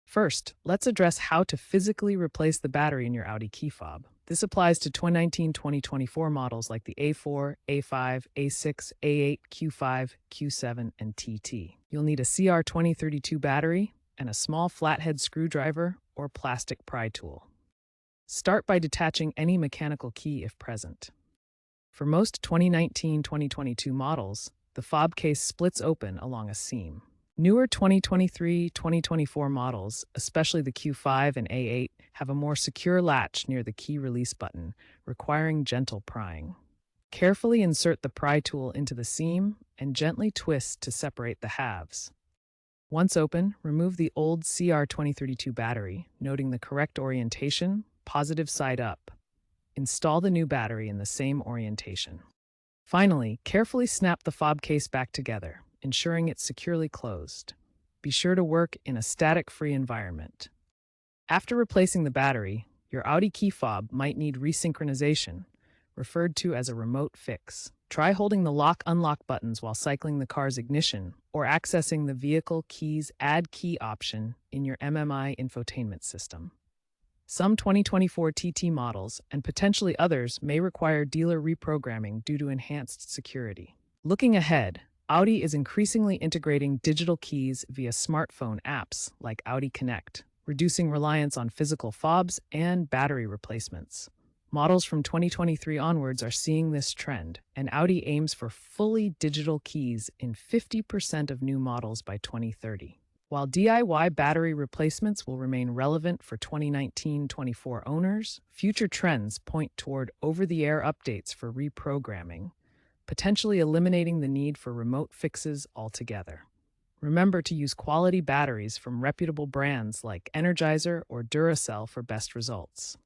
First, let's address how to physically replace the battery in your Audi key fob. This applies to 2019-2024 models like the A4, A5, A6, A8, Q5, Q7, and TT. You'll need a CR2032 battery and a small flathead screwdriver or plastic pry tool. Start by detaching any mechanical key if present. For most 2019-2022 models, the fob case splits open along a seam. Newer 2023-2024 models, especially the Q5 and A8, have a more secure latch near the key release button, requiring gentle prying. Carefully insert the pry tool into the seam and gently twist to separate the halves. Once open, remove the old CR2032 battery, noting the correct orientation, positive side up. Install the new battery in the same orientation. Finally, carefully snap the fob case back together, ensuring it's securely closed. Be sure to work in a static-free environment. After replacing the battery, your Audi key fob might need resynchronization, referred to as a remote fix. Try holding the lock-unlock buttons while cycling the car's ignition or accessing the Vehicle Keys Add Key option in your MMI infotainment system. Some 2024 TT models, and potentially others, may require dealer reprogramming due to enhanced security. Looking ahead, Audi is increasingly integrating digital keys via smartphone apps like Audi Connect, reducing reliance on physical fobs and battery replacements. Models from 2023 onwards are seeing this trend, and Audi aims for fully digital keys in 50% of new models by 2030. While DIY battery replacements will remain relevant for 2019-24 owners, future trends point toward over-the-air updates for reprogramming, potentially eliminating the need for remote fixes altogether. Remember to use quality batteries from reputable brands like Energizer or Duracell for best results.